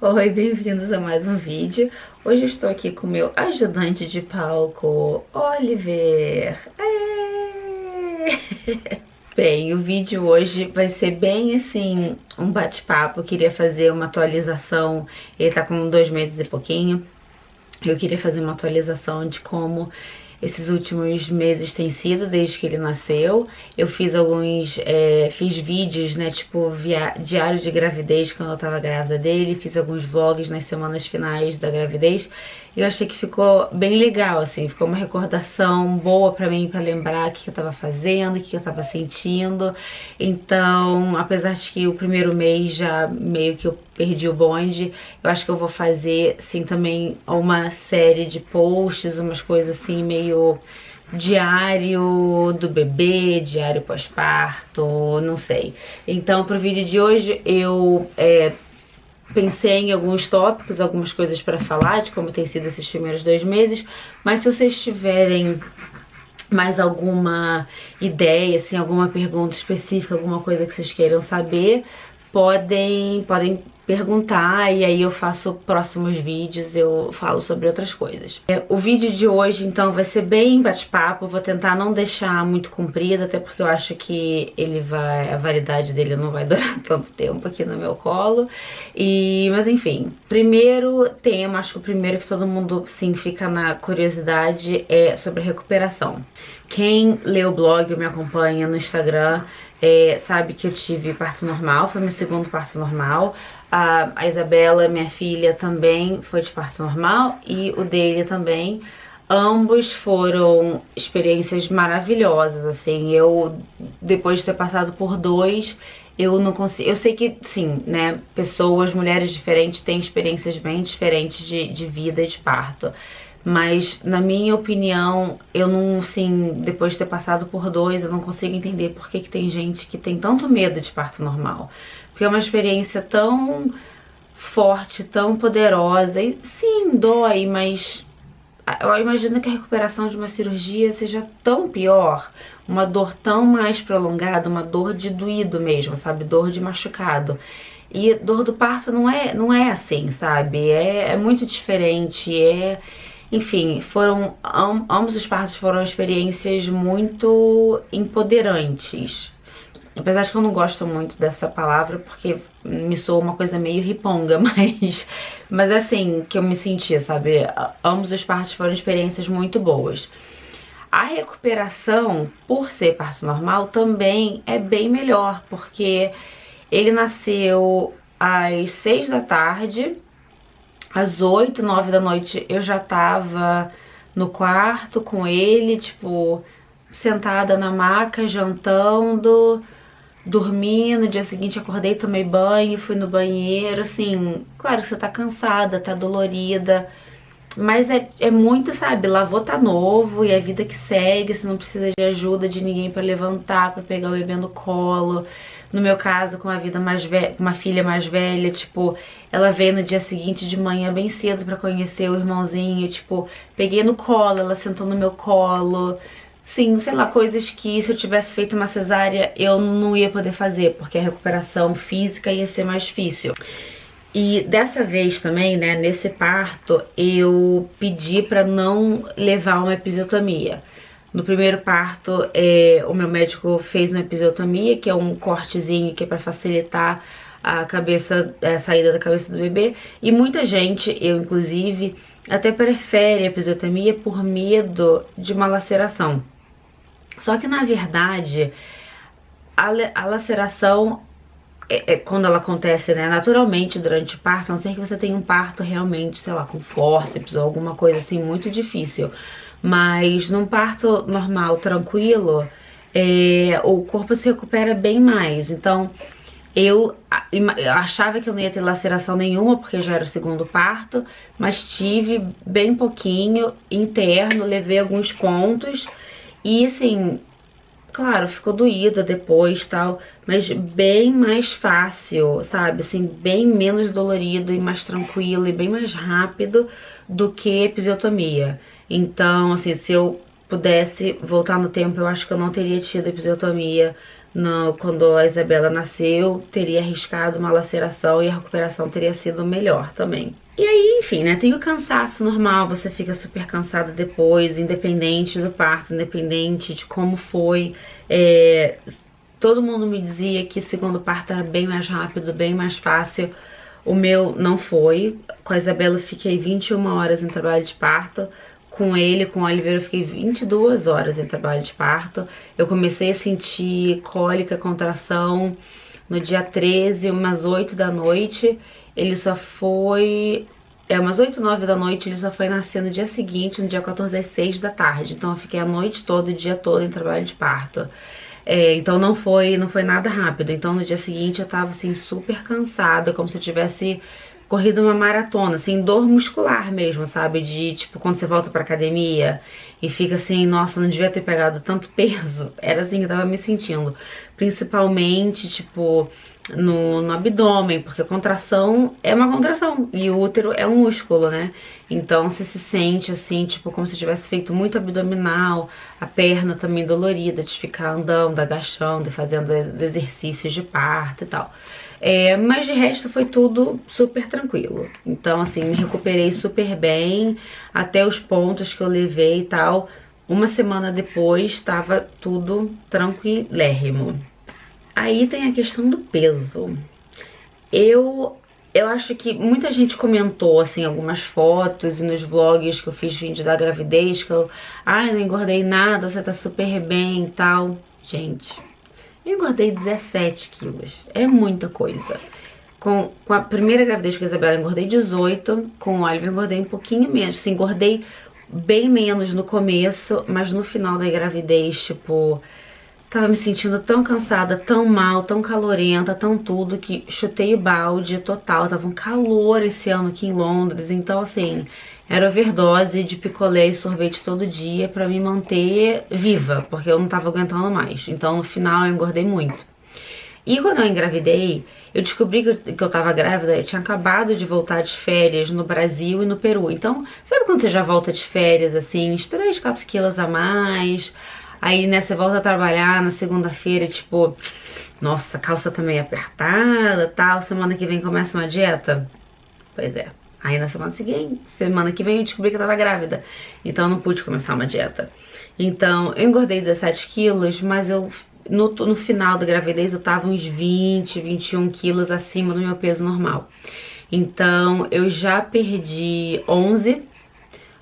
Oi, bem-vindos a mais um vídeo. Hoje eu estou aqui com o meu ajudante de palco, Oliver. Bem, o vídeo hoje vai ser bem assim, um bate-papo. Eu queria fazer uma atualização, ele tá com 2 meses e pouquinho. Eu queria fazer uma atualização de como esses últimos meses têm sido desde que ele nasceu. Eu fiz fiz vídeos, né, tipo diário de gravidez quando eu tava grávida dele, fiz alguns vlogs nas semanas finais da gravidez. E eu achei que ficou bem legal, assim, ficou uma recordação boa pra mim, pra lembrar o que eu tava fazendo, o que eu tava sentindo. Então, apesar de que o primeiro mês já meio que eu perdi o bonde, eu acho que eu vou fazer, sim, também uma série de posts, umas coisas assim, meio diário do bebê, diário pós-parto, não sei. Então, pro vídeo de hoje, eu pensei em alguns tópicos, algumas coisas para falar de como tem sido esses primeiros 2 meses, mas se vocês tiverem mais alguma ideia, assim, alguma pergunta específica, alguma coisa que vocês queiram saber, podem perguntar e aí eu faço próximos vídeos, eu falo sobre outras coisas. O vídeo de hoje, então, vai ser bem bate-papo, vou tentar não deixar muito comprido, até porque eu acho que a validade dele não vai durar tanto tempo aqui no meu colo. Mas enfim, primeiro tema, acho que o primeiro que todo mundo, sim, fica na curiosidade é sobre recuperação. Quem lê o blog ou me acompanha no Instagram sabe que eu tive parto normal, foi meu segundo parto normal. A Isabela, minha filha, também foi de parto normal e o dele também. Ambos foram experiências maravilhosas, assim. Depois de ter passado por dois, eu não consigo. Eu sei que, sim, né? Mulheres diferentes têm experiências bem diferentes de vida e de parto. Mas, na minha opinião, eu não, assim, depois de ter passado por dois, eu não consigo entender por que tem gente que tem tanto medo de parto normal. Porque é uma experiência tão forte, tão poderosa. E sim, dói, mas eu imagino que a recuperação de uma cirurgia seja tão pior, uma dor tão mais prolongada, uma dor de doído mesmo, sabe? Dor de machucado. E dor do parto não é assim, sabe? É muito diferente, enfim, ambos os partos foram experiências muito empoderantes. Apesar de que eu não gosto muito dessa palavra porque me soa uma coisa meio riponga, mas assim, que eu me sentia, sabe? Ambos os partos foram experiências muito boas. A recuperação, por ser parto normal, também é bem melhor, porque ele nasceu às 6 da tarde, às 8, 9 da noite eu já tava no quarto com ele, tipo, sentada na maca, jantando, dormi. No dia seguinte acordei, tomei banho, fui no banheiro, assim, claro que você tá cansada, tá dolorida, mas é muito, sabe, lavou tá novo e a vida que segue, você não precisa de ajuda de ninguém pra levantar, pra pegar o bebê no colo. No meu caso, com uma filha mais velha, tipo, ela veio no dia seguinte de manhã bem cedo pra conhecer o irmãozinho, tipo, peguei no colo, ela sentou no meu colo. Sim, sei lá, coisas que se eu tivesse feito uma cesárea eu não ia poder fazer, porque a recuperação física ia ser mais difícil. E dessa vez também, né, nesse parto, eu pedi pra não levar uma episiotomia. No primeiro parto, o meu médico fez uma episiotomia, que é um cortezinho que é pra facilitar a saída da cabeça do bebê. E muita gente, eu inclusive, até prefere a episiotomia por medo de uma laceração. Só que na verdade, a laceração quando ela acontece, né, naturalmente durante o parto, a não ser que você tenha um parto realmente, sei lá, com fórceps ou alguma coisa assim muito difícil. Mas num parto normal, tranquilo, o corpo se recupera bem mais. Então, eu achava que eu não ia ter laceração nenhuma, porque já era o segundo parto, mas tive bem pouquinho interno, levei alguns pontos e assim, claro, ficou doída depois, tal, mas bem mais fácil, sabe? Assim, bem menos dolorido e mais tranquilo e bem mais rápido do que episiotomia. Então, assim, se eu pudesse voltar no tempo, eu acho que eu não teria tido episiotomia quando a Isabela nasceu, teria arriscado uma laceração e a recuperação teria sido melhor também. E aí, enfim, né, tem o cansaço normal, você fica super cansada depois, independente do parto, independente de como foi. Todo mundo me dizia que segundo parto era bem mais rápido, bem mais fácil. O meu não foi. Com a Isabela eu fiquei 21 horas em trabalho de parto. Com ele, com o Oliveira, eu fiquei 22 horas em trabalho de parto. Eu comecei a sentir cólica, contração no dia 13, umas 8 da noite. Ele só foi... umas 8, 9 da noite, ele só foi nascer no dia seguinte, no dia 14 às 6 da tarde. Então eu fiquei a noite toda, o dia todo em trabalho de parto. Então não foi nada rápido. Então no dia seguinte eu tava assim super cansada, como se eu tivesse corrido uma maratona, assim, dor muscular mesmo, sabe? De tipo quando você volta pra academia e fica assim, nossa, não devia ter pegado tanto peso. Era assim que eu tava me sentindo. Principalmente, tipo, no abdômen, porque a contração é uma contração e o útero é um músculo, né? Então você se sente assim, tipo, como se tivesse feito muito abdominal, a perna também dolorida de ficar andando, agachando e fazendo exercícios de parto e tal. Mas de resto foi tudo super tranquilo. Então, assim, me recuperei super bem, até os pontos que eu levei e tal. Uma semana depois estava tudo tranquilérrimo. Aí tem a questão do peso. Eu acho que muita gente comentou, assim, algumas fotos e nos vlogs que eu fiz vídeo da gravidez, que eu, ai, não engordei nada, você tá super bem e tal. Gente, eu engordei 17 quilos, é muita coisa. Com a primeira gravidez com a Isabela eu engordei 18, com o Oliver eu engordei um pouquinho menos, assim, engordei bem menos no começo, mas no final da gravidez, tipo... Tava me sentindo tão cansada, tão mal, tão calorenta, tão tudo, que chutei o balde total. Tava um calor esse ano aqui em Londres, então assim, era overdose de picolé e sorvete todo dia pra me manter viva, porque eu não tava aguentando mais. Então no final eu engordei muito. E quando eu engravidei, eu descobri que eu tava grávida, eu tinha acabado de voltar de férias no Brasil e no Peru. Então, sabe quando você já volta de férias, assim, uns 3, 4 quilos a mais... Aí, né, você volta a trabalhar na segunda-feira, tipo, nossa, a calça tá meio apertada, tal, semana que vem começa uma dieta. Pois é. Aí na semana que vem eu descobri que eu tava grávida. Então eu não pude começar uma dieta. Então, eu engordei 17 quilos, mas eu no final da gravidez eu tava uns 20, 21 quilos acima do meu peso normal. Então, eu já perdi 11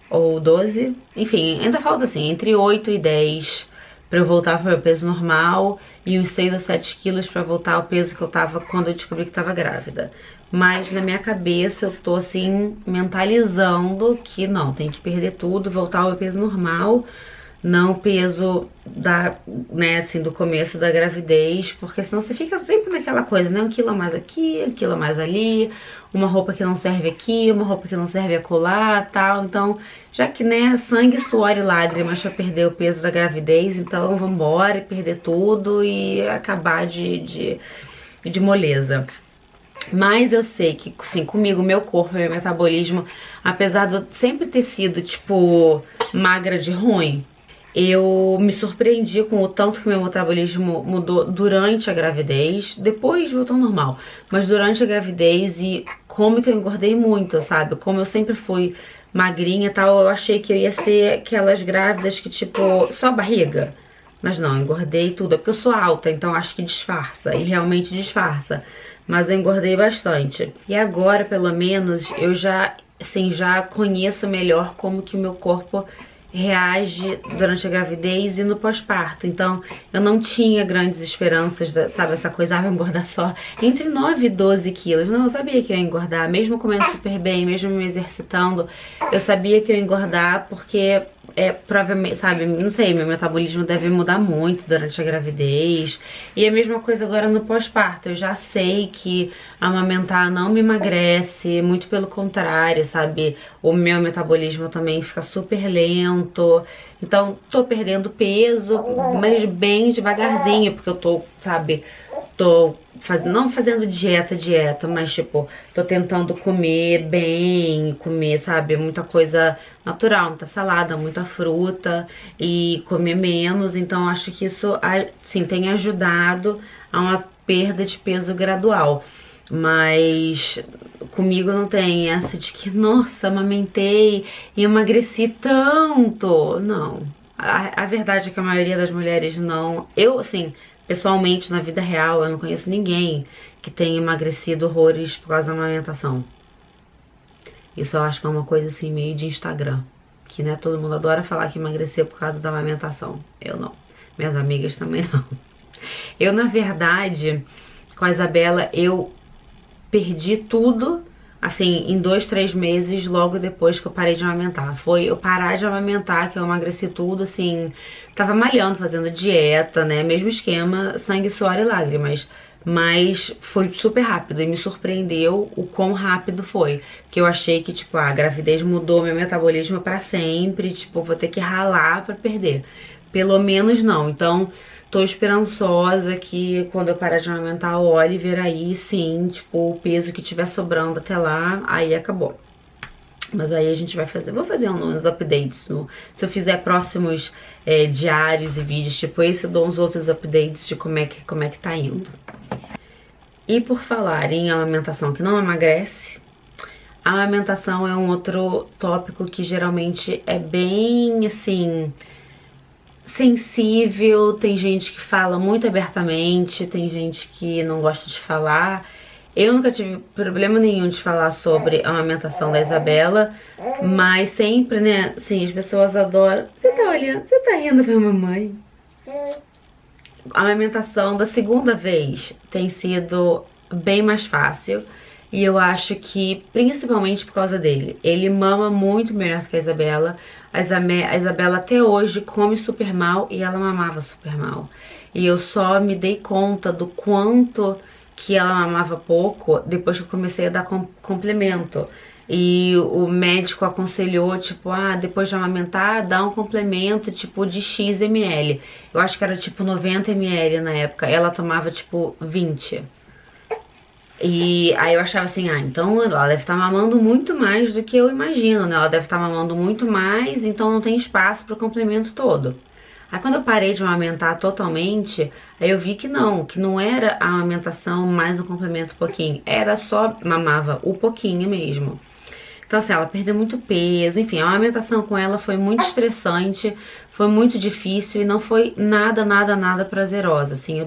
ou 12, enfim, ainda falta assim, entre 8 e 10 pra eu voltar pro meu peso normal e uns 6 a 7 quilos pra voltar ao peso que eu tava quando eu descobri que tava grávida. Mas na minha cabeça eu tô assim, mentalizando que não, tem que perder tudo, voltar ao meu peso normal, não o peso né, assim, do começo da gravidez, porque senão você fica sempre naquela coisa, né, 1 quilo a mais aqui, 1 quilo a mais ali, uma roupa que não serve aqui, uma roupa que não serve acolá, tal. Então, já que, né, sangue, suor e lágrimas pra perder o peso da gravidez, então vambora e perder tudo e acabar de moleza. Mas eu sei que, assim, comigo, meu corpo, meu metabolismo, apesar de eu sempre ter sido, tipo, magra de ruim, eu me surpreendi com o tanto que meu metabolismo mudou durante a gravidez, depois voltou ao normal, mas durante a gravidez e como que eu engordei muito, sabe? Como eu sempre fui magrinha e tal, eu achei que eu ia ser aquelas grávidas que tipo, só barriga. Mas não, engordei tudo, é porque eu sou alta, então acho que disfarça, e realmente disfarça. Mas eu engordei bastante. E agora, pelo menos, eu já, assim, já conheço melhor como que o meu corpo reage durante a gravidez e no pós-parto. Então, eu não tinha grandes esperanças, sabe, essa coisa, vou engordar só entre 9 e 12 quilos. Não, eu sabia que eu ia engordar, mesmo comendo super bem, mesmo me exercitando, eu sabia que eu ia engordar porque... provavelmente, sabe, não sei, meu metabolismo deve mudar muito durante a gravidez. E a mesma coisa agora no pós-parto. Eu já sei que amamentar não me emagrece, muito pelo contrário, sabe? O meu metabolismo também fica super lento. Então, tô perdendo peso, mas bem devagarzinho, porque eu tô, sabe, não fazendo dieta, mas tipo, tô tentando comer bem, comer, sabe, muita coisa natural, muita salada, muita fruta e comer menos. Então acho que isso, sim, tem ajudado a uma perda de peso gradual. Mas comigo não tem essa de que, nossa, amamentei e emagreci tanto. Não. A verdade é que a maioria das mulheres não. Eu, assim, pessoalmente, na vida real, eu não conheço ninguém que tenha emagrecido horrores por causa da amamentação. Isso eu acho que é uma coisa assim, meio de Instagram. Que, né, todo mundo adora falar que emagreceu por causa da amamentação. Eu não. Minhas amigas também não. Eu, na verdade, com a Isabela, eu perdi tudo, assim, em 2, 3 meses, logo depois que eu parei de amamentar. Foi eu parar de amamentar que eu emagreci tudo, assim, tava malhando, fazendo dieta, né, mesmo esquema, sangue, suor e lágrimas. Mas foi super rápido e me surpreendeu o quão rápido foi. Que eu achei que, tipo, a gravidez mudou meu metabolismo pra sempre, tipo, vou ter que ralar pra perder. Pelo menos não, então... Tô esperançosa que quando eu parar de amamentar o Oliver, aí sim, tipo, o peso que tiver sobrando até lá, aí acabou. Mas aí a gente vai fazer, vou fazer uns updates, se eu fizer próximos diários e vídeos, tipo esse, eu dou uns outros updates de como é que tá indo. E por falar em amamentação que não emagrece, a amamentação é um outro tópico que geralmente é bem, assim... sensível, tem gente que fala muito abertamente, tem gente que não gosta de falar. Eu nunca tive problema nenhum de falar sobre a amamentação da Isabela, mas sempre, né, assim, as pessoas adoram... Você tá olhando, você tá rindo pra mamãe? A amamentação da segunda vez tem sido bem mais fácil. E eu acho que, principalmente por causa dele, ele mama muito melhor que a Isabela. A Isabela até hoje come super mal e ela mamava super mal. E eu só me dei conta do quanto que ela mamava pouco depois que eu comecei a dar complemento. E o médico aconselhou, tipo, depois de amamentar, dá um complemento, tipo, de X ml. Eu acho que era, tipo, 90 ml na época. Ela tomava, tipo, 20. E aí eu achava assim, então ela deve estar mamando muito mais do que eu imagino, né? Ela deve estar mamando muito mais, então não tem espaço para o complemento todo. Aí quando eu parei de amamentar totalmente, aí eu vi que não era a amamentação mais um complemento pouquinho, era só mamava o pouquinho mesmo. Então assim, ela perdeu muito peso, enfim, a amamentação com ela foi muito estressante, foi muito difícil e não foi nada prazerosa, assim,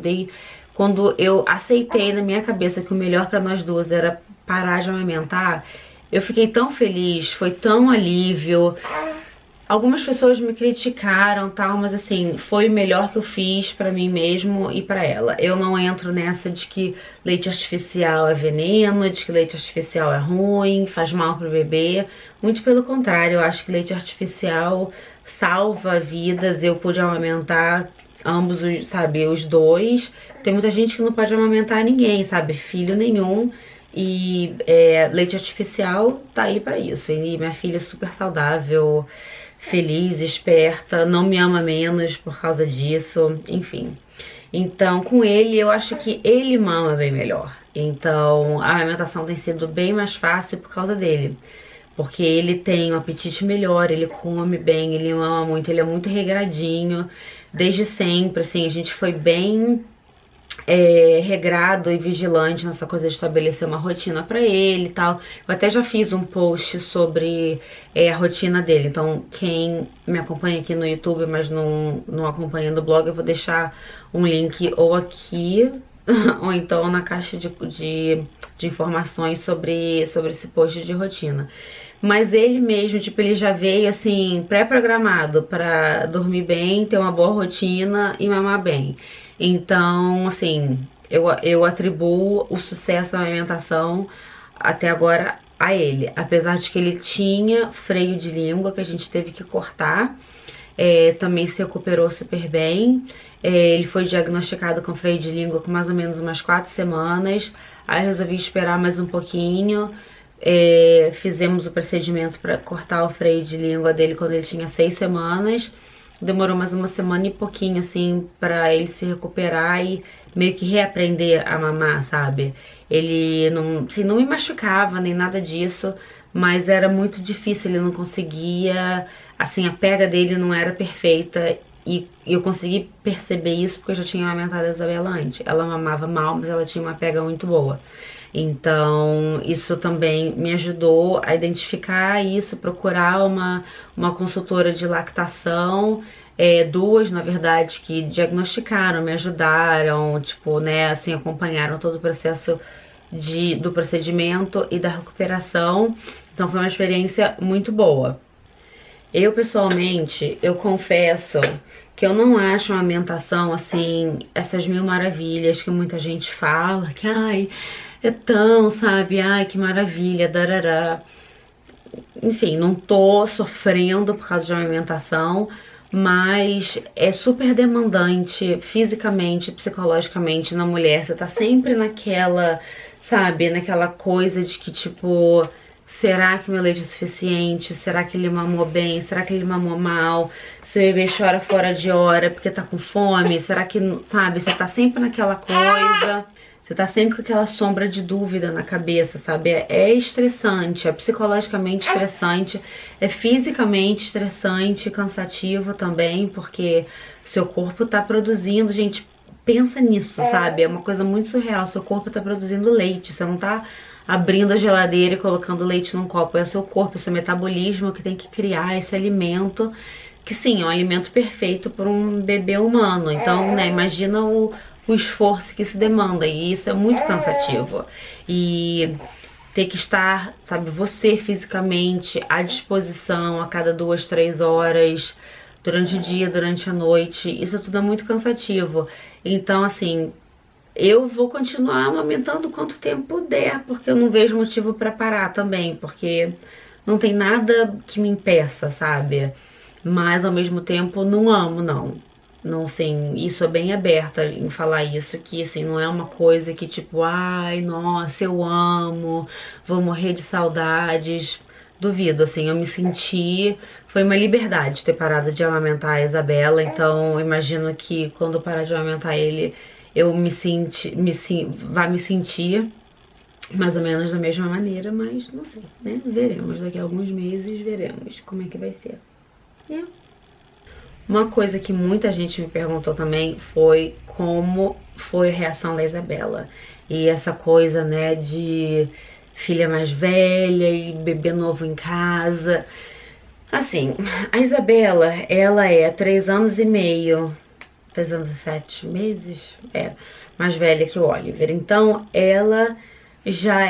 quando eu aceitei na minha cabeça que o melhor pra nós duas era parar de amamentar, eu fiquei tão feliz, foi tão alívio. Algumas pessoas me criticaram, tal, mas assim, foi o melhor que eu fiz pra mim mesmo e pra ela. Eu não entro nessa de que leite artificial é veneno, de que leite artificial é ruim, faz mal pro bebê. Muito pelo contrário, eu acho que leite artificial salva vidas. Eu pude amamentar ambos, sabe, os dois. Tem muita gente que não pode amamentar ninguém, sabe, filho nenhum. E leite artificial tá aí pra isso. E minha filha é super saudável, feliz, esperta, não me ama menos por causa disso, enfim. Então, com ele, eu acho que ele mama bem melhor. Então, a alimentação tem sido bem mais fácil por causa dele. Porque ele tem um apetite melhor, ele come bem, ele mama muito, ele é muito regradinho. Desde sempre, assim, a gente foi bem regrado e vigilante nessa coisa de estabelecer uma rotina pra ele e tal. Eu até já fiz um post sobre a rotina dele, então quem me acompanha aqui no YouTube, mas não acompanha no blog, eu vou deixar um link ou aqui ou então na caixa de informações sobre esse post de rotina. Mas ele mesmo, tipo, ele já veio assim, pré-programado pra dormir bem, ter uma boa rotina e mamar bem. Então, assim, eu atribuo o sucesso da alimentação até agora a ele. Apesar de que ele tinha freio de língua que a gente teve que cortar, também se recuperou super bem. Ele foi diagnosticado com freio de língua com mais ou menos umas 4 semanas. Aí resolvi esperar mais um pouquinho. Fizemos o procedimento para cortar o freio de língua dele quando ele tinha 6 semanas. demorou mais uma semana e pouquinho, assim, pra ele se recuperar e meio que reaprender a mamar, sabe? Ele não, assim, não me machucava nem nada disso, mas era muito difícil, ele não conseguia, assim, a pega dele não era perfeita e eu consegui perceber isso porque eu já tinha amamentado a Isabela antes. Ela mamava mal, mas ela tinha uma pega muito boa. Então, isso também me ajudou a identificar isso, procurar uma consultora de lactação, duas, na verdade, que diagnosticaram, me ajudaram, tipo, né, assim, acompanharam todo o processo do procedimento e da recuperação. Então, foi uma experiência muito boa. Eu, pessoalmente, eu confesso que eu não acho uma amamentação, assim, essas mil maravilhas que muita gente fala, que, ai, é tão, sabe, ai, que maravilha, darará. Enfim, não tô sofrendo por causa de uma alimentação, mas é super demandante fisicamente, psicologicamente na mulher. Você tá sempre naquela, sabe, naquela coisa de que, tipo, será que meu leite é suficiente? Será que ele mamou bem? Será que ele mamou mal? Se o bebê chora fora de hora porque tá com fome? Será que, sabe, você tá sempre naquela coisa. Você tá sempre com aquela sombra de dúvida na cabeça, sabe? É estressante, é psicologicamente estressante, é fisicamente estressante, cansativo também, porque seu corpo tá produzindo, gente, pensa nisso, sabe? É uma coisa muito surreal, seu corpo tá produzindo leite, você não tá abrindo a geladeira e colocando leite num copo, é o seu corpo, o seu metabolismo que tem que criar esse alimento, que sim, é um alimento perfeito para um bebê humano. Então, né, imagina o esforço que se demanda, e isso é muito cansativo. E ter que estar, sabe, você fisicamente à disposição a cada 2, 3 horas, durante o dia, durante a noite, isso tudo é muito cansativo. Então, assim, eu vou continuar amamentando quanto tempo der, porque eu não vejo motivo pra parar também, porque não tem nada que me impeça, sabe? Mas ao mesmo tempo não amo, não. Não, assim, isso é bem aberta em falar isso, que assim, não é uma coisa que tipo, ai, nossa, eu amo, vou morrer de saudades. Duvido, assim, eu me senti, foi uma liberdade ter parado de amamentar a Isabela, então eu imagino que quando eu parar de amamentar ele, eu vai me sentir mais ou menos da mesma maneira, mas não sei, né? Veremos, daqui a alguns meses veremos como é que vai ser. É. Uma coisa que muita gente me perguntou também foi como foi a reação da Isabela. E essa coisa, né, de filha mais velha e bebê novo em casa. Assim, a Isabela, ela é 3 anos e meio, 3 anos e 7 meses, mais velha que o Oliver. Então, ela já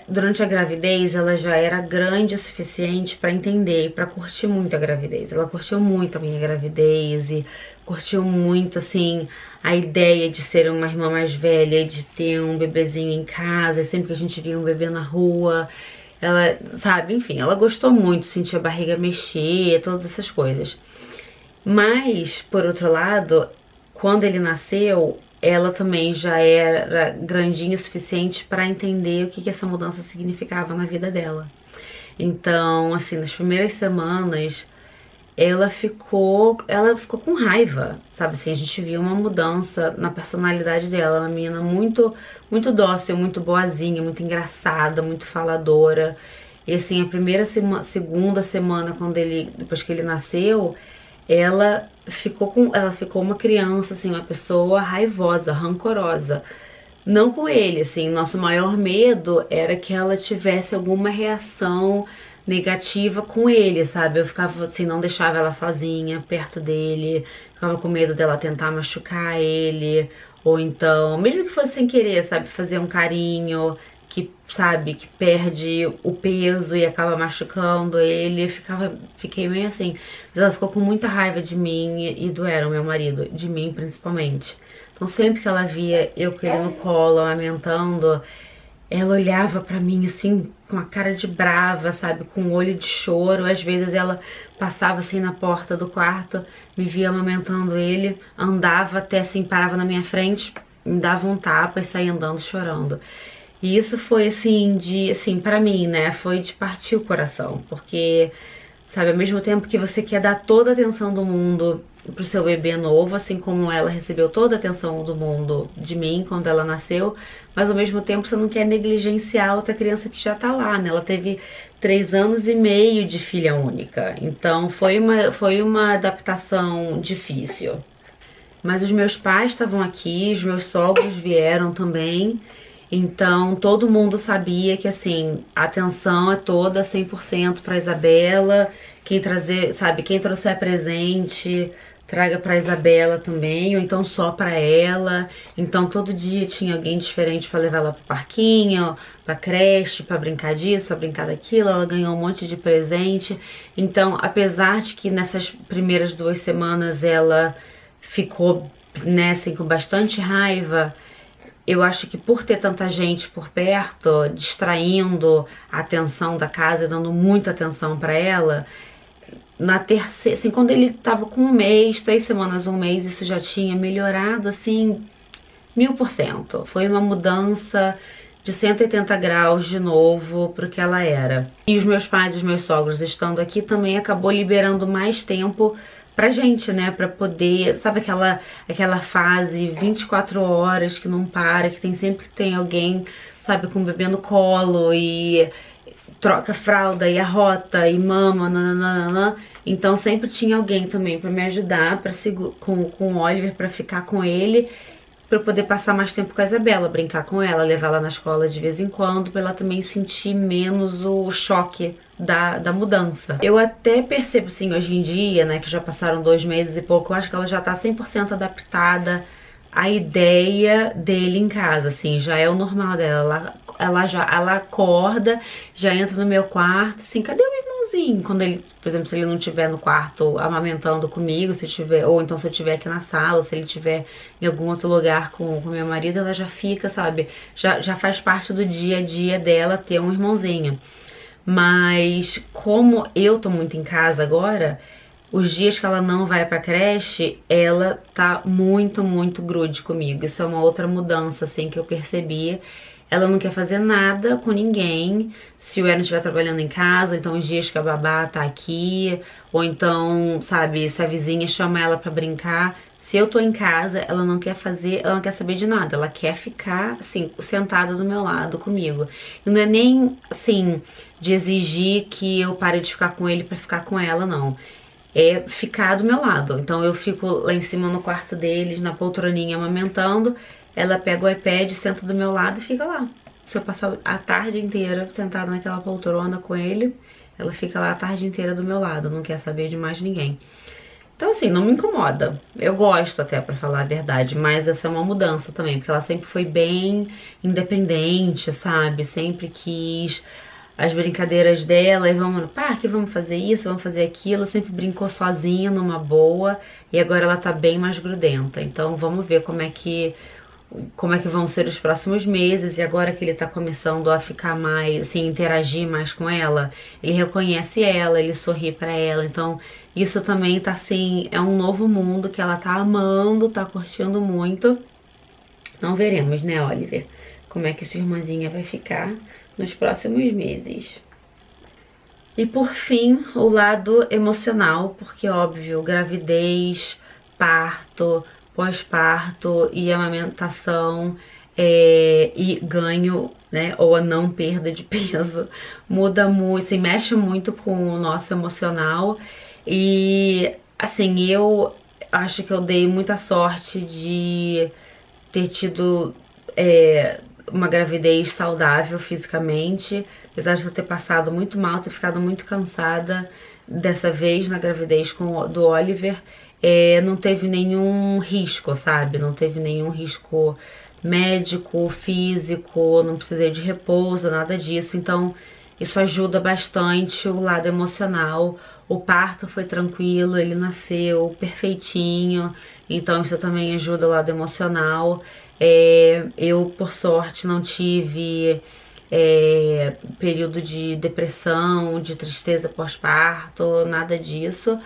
durante a gravidez, ela já era grande o suficiente pra entender, pra curtir muito a gravidez. Ela curtiu muito a minha gravidez e curtiu muito, assim, a ideia de ser uma irmã mais velha, de ter um bebezinho em casa, sempre que a gente via um bebê na rua. Ela, sabe, enfim, ela gostou muito, sentir a barriga mexer, todas essas coisas. Mas, por outro lado, quando ele nasceu, ela também já era grandinha o suficiente para entender o que essa mudança significava na vida dela. Então, assim, nas primeiras semanas, ela ficou com raiva, sabe assim, a gente viu uma mudança na personalidade dela, uma menina muito, muito dócil, muito boazinha, muito engraçada, muito faladora. E assim, a segunda semana, depois que ele nasceu, ela ficou uma criança, assim, uma pessoa raivosa, rancorosa. Não com ele, assim, nosso maior medo era que ela tivesse alguma reação negativa com ele, sabe? Eu ficava assim, não deixava ela sozinha perto dele, ficava com medo dela tentar machucar ele, ou então, mesmo que fosse sem querer, sabe, fazer um carinho que, sabe, que perde o peso e acaba machucando ele, fiquei meio assim. Mas ela ficou com muita raiva de mim e do Aaron, meu marido, de mim principalmente. Então sempre que ela via eu com ele no colo, amamentando, ela olhava pra mim assim, com a cara de brava, sabe, com um olho de choro. Às vezes ela passava assim na porta do quarto, me via amamentando ele, andava até assim, parava na minha frente, me dava um tapa e saía andando chorando. E isso foi assim, assim, pra mim, né, foi de partir o coração, porque sabe? Ao mesmo tempo que você quer dar toda a atenção do mundo pro seu bebê novo, assim como ela recebeu toda a atenção do mundo de mim quando ela nasceu, mas ao mesmo tempo você não quer negligenciar a outra criança que já tá lá, né? Ela teve 3 anos e meio de filha única, então foi uma adaptação difícil. Mas os meus pais estavam aqui, os meus sogros vieram também, então todo mundo sabia que assim, a atenção é toda 100% pra Isabela, quem trazer, sabe, quem trouxer presente, traga pra Isabela também, ou então só pra ela. Então todo dia tinha alguém diferente pra levar ela pro parquinho, pra creche, pra brincar disso, pra brincar daquilo. Ela ganhou um monte de presente. Então, apesar de que nessas primeiras 2 semanas ela ficou, né, assim, com bastante raiva, eu acho que por ter tanta gente por perto, distraindo a atenção da casa, dando muita atenção pra ela, na terceira, assim, quando ele tava com 1 mês, 3 semanas, 1 mês, isso já tinha melhorado, assim, 1000%. Foi uma mudança de 180 graus de novo pro que ela era. E os meus pais e os meus sogros estando aqui também acabou liberando mais tempo pra gente, né? Pra poder, sabe aquela fase 24 horas que não para, que sempre tem alguém, sabe, com o bebê no colo e troca fralda e arrota e mama, nananana. Então sempre tinha alguém também pra me ajudar com o Oliver, pra ficar com ele, pra eu poder passar mais tempo com a Isabela, brincar com ela, levar ela na escola de vez em quando, pra ela também sentir menos o choque da mudança. Eu até percebo, assim, hoje em dia, né, que já passaram 2 meses e pouco, eu acho que ela já tá 100% adaptada à ideia dele em casa, assim, já é o normal dela. Ela acorda, já entra no meu quarto, assim, cadê o irmãozinho? Quando ele, por exemplo, se ele não estiver no quarto amamentando comigo, se tiver, ou então se eu estiver aqui na sala, se ele estiver em algum outro lugar com meu marido, ela já fica, sabe, já faz parte do dia a dia dela ter um irmãozinho. Mas como eu tô muito em casa agora, os dias que ela não vai pra creche, ela tá muito, muito grude comigo. Isso é uma outra mudança, assim, que eu percebi. Ela não quer fazer nada com ninguém. Se o Aaron estiver trabalhando em casa, ou então os dias que a babá tá aqui, ou então, sabe, se a vizinha chama ela pra brincar. Se eu tô em casa, ela não quer saber de nada. Ela quer ficar, assim, sentada do meu lado comigo. E não é nem, assim, de exigir que eu pare de ficar com ele pra ficar com ela, não. É ficar do meu lado. Então eu fico lá em cima no quarto deles, na poltroninha amamentando. Ela pega o iPad, senta do meu lado e fica lá. Se eu passar a tarde inteira sentada naquela poltrona com ele, ela fica lá a tarde inteira do meu lado, não quer saber de mais ninguém. Então assim, não me incomoda. Eu gosto até, pra falar a verdade, mas essa é uma mudança também, porque ela sempre foi bem independente, sabe? Sempre quis as brincadeiras dela, e vamos no parque, vamos fazer isso, vamos fazer aquilo, sempre brincou sozinha, numa boa, e agora ela tá bem mais grudenta. Então vamos ver como é que vão ser os próximos meses. E agora que ele tá começando a ficar mais, assim, interagir mais com ela, ele reconhece ela, ele sorri pra ela, então isso também tá assim, é um novo mundo que ela tá amando, tá curtindo muito. Então veremos, né, Oliver, como é que sua irmãzinha vai ficar nos próximos meses. E por fim, o lado emocional, porque óbvio, gravidez, parto, pós-parto e amamentação e ganho, né, ou a não perda de peso, muda muito, se mexe muito com o nosso emocional. E assim, eu acho que eu dei muita sorte de ter tido uma gravidez saudável fisicamente, apesar de eu ter passado muito mal, ter ficado muito cansada dessa vez na gravidez do Oliver. Não teve nenhum risco, sabe? Não teve nenhum risco médico, físico, não precisei de repouso, nada disso. Então, isso ajuda bastante o lado emocional. O parto foi tranquilo, ele nasceu perfeitinho, então isso também ajuda o lado emocional. Eu, por sorte, não tive período de depressão, de tristeza pós-parto, nada disso.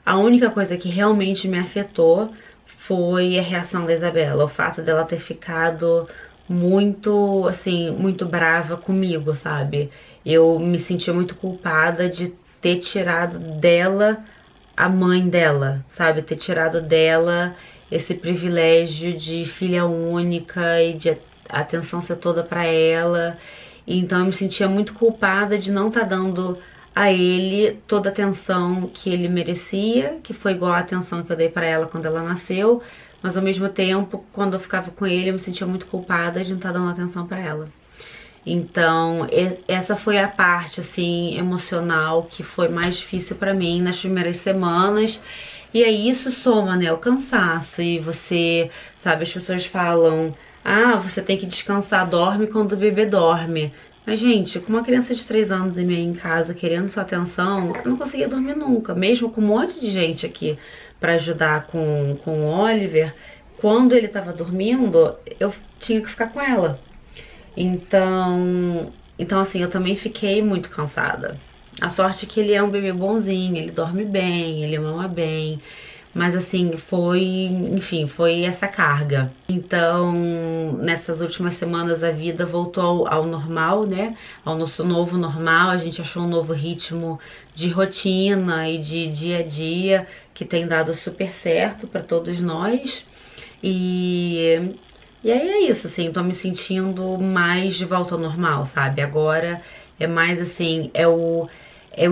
A única coisa que realmente me afetou foi a reação da Isabela, o fato dela ter ficado muito, assim, muito brava comigo, sabe? Eu me sentia muito culpada de ter tirado dela a mãe dela, sabe? Ter tirado dela esse privilégio de filha única e de a atenção ser toda pra ela. Então eu me sentia muito culpada de não estar dando a ele toda a atenção que ele merecia, que foi igual a atenção que eu dei pra ela quando ela nasceu, mas ao mesmo tempo, quando eu ficava com ele, eu me sentia muito culpada de não estar dando atenção pra ela. Então, essa foi a parte, assim, emocional que foi mais difícil pra mim nas primeiras semanas. E aí isso soma, né, o cansaço. E você, sabe, as pessoas falam, ah, você tem que descansar, dorme quando o bebê dorme. Mas, gente, com uma criança de 3 anos e meio em casa querendo sua atenção, eu não conseguia dormir nunca. Mesmo com um monte de gente aqui pra ajudar com o Oliver, quando ele tava dormindo, eu tinha que ficar com ela. Então assim, eu também fiquei muito cansada. A sorte é que ele é um bebê bonzinho, ele dorme bem, ele mama bem. Mas assim, enfim, foi essa carga. Então, nessas últimas semanas a vida voltou ao normal, né? Ao nosso novo normal, a gente achou um novo ritmo de rotina e de dia a dia que tem dado super certo para todos nós. E e aí é isso, assim, tô me sentindo mais de volta ao normal, sabe? Agora é mais assim, é o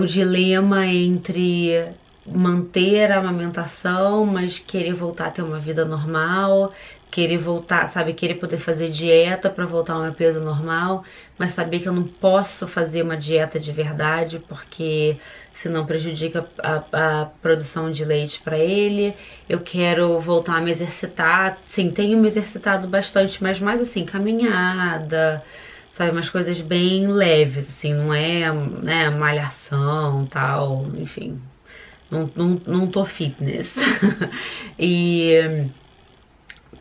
dilema entre manter a amamentação, mas querer voltar a ter uma vida normal, querer voltar, sabe, querer poder fazer dieta pra voltar ao meu peso normal, mas saber que eu não posso fazer uma dieta de verdade, porque senão prejudica a produção de leite pra ele. Eu quero voltar a me exercitar. Sim, tenho me exercitado bastante, mas mais assim, caminhada, sabe, umas coisas bem leves, assim, não é, né, malhação, tal, enfim. Não tô fitness. E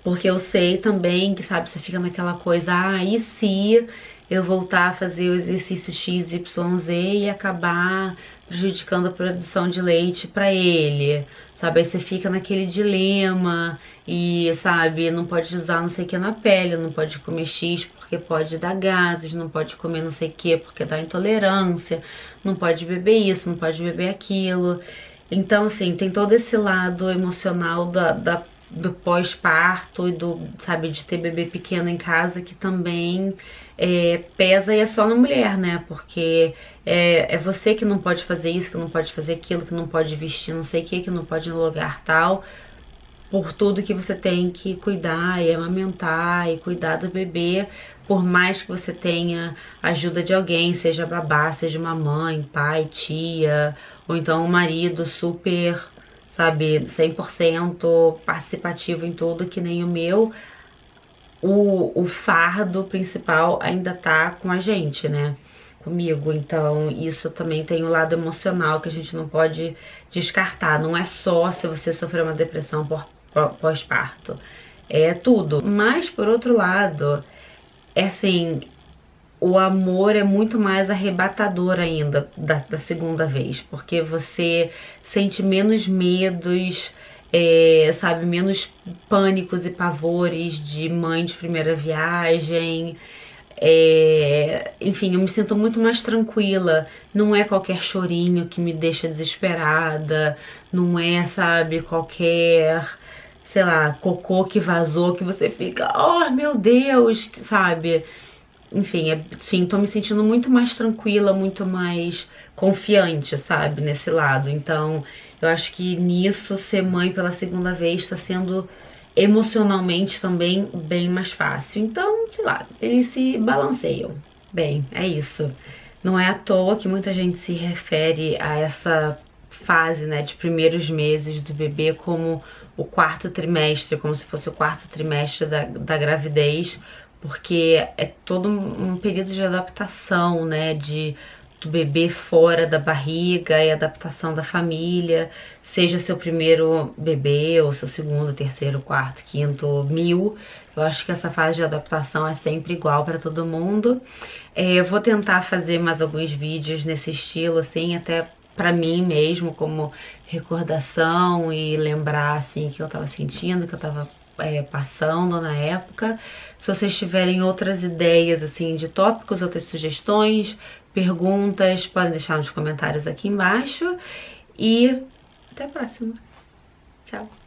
porque eu sei também que, sabe, você fica naquela coisa, ah, e se eu voltar a fazer o exercício X, Y, Z e acabar prejudicando a produção de leite pra ele, sabe? Aí você fica naquele dilema e, sabe, não pode usar não sei o que na pele, não pode comer X porque pode dar gases, não pode comer não sei o que porque dá intolerância, não pode beber isso, não pode beber aquilo. Então, assim, tem todo esse lado emocional do pós-parto e sabe, de ter bebê pequeno em casa que também pesa e é só na mulher, né? Porque é você que não pode fazer isso, que não pode fazer aquilo, que não pode vestir não sei o que não pode ir no lugar tal, por tudo que você tem que cuidar e amamentar e cuidar do bebê, por mais que você tenha ajuda de alguém, seja babá, seja uma mãe, pai, tia, ou então um marido super, sabe, 100% participativo em tudo, que nem o meu, o fardo principal ainda tá com a gente, né? Comigo. Então, isso também tem o lado emocional que a gente não pode descartar. Não é só se você sofreu uma depressão pós-parto. É tudo. Mas, por outro lado, é assim, o amor é muito mais arrebatador ainda da segunda vez, porque você sente menos medos, sabe, menos pânicos e pavores de mãe de primeira viagem. Enfim, eu me sinto muito mais tranquila. Não é qualquer chorinho que me deixa desesperada, não é, sabe, qualquer, sei lá, cocô que vazou que você fica, oh meu Deus, sabe? Enfim, sim, tô me sentindo muito mais tranquila, muito mais confiante, sabe, nesse lado. Então, eu acho que nisso, ser mãe pela segunda vez tá sendo emocionalmente também bem mais fácil. Então, sei lá, eles se balanceiam. Bem, é isso. Não é à toa que muita gente se refere a essa fase, né, de primeiros meses do bebê como o quarto trimestre, como se fosse o quarto trimestre da gravidez, porque é todo um período de adaptação, né, do bebê fora da barriga e adaptação da família, seja seu primeiro bebê ou seu segundo, terceiro, quarto, quinto, mil. Eu acho que essa fase de adaptação é sempre igual para todo mundo. Eu vou tentar fazer mais alguns vídeos nesse estilo, assim, até pra mim mesmo, como recordação e lembrar, assim, o que eu tava sentindo, o que eu tava passando na época. Se vocês tiverem outras ideias, assim, de tópicos, outras sugestões, perguntas, podem deixar nos comentários aqui embaixo. E até a próxima. Tchau!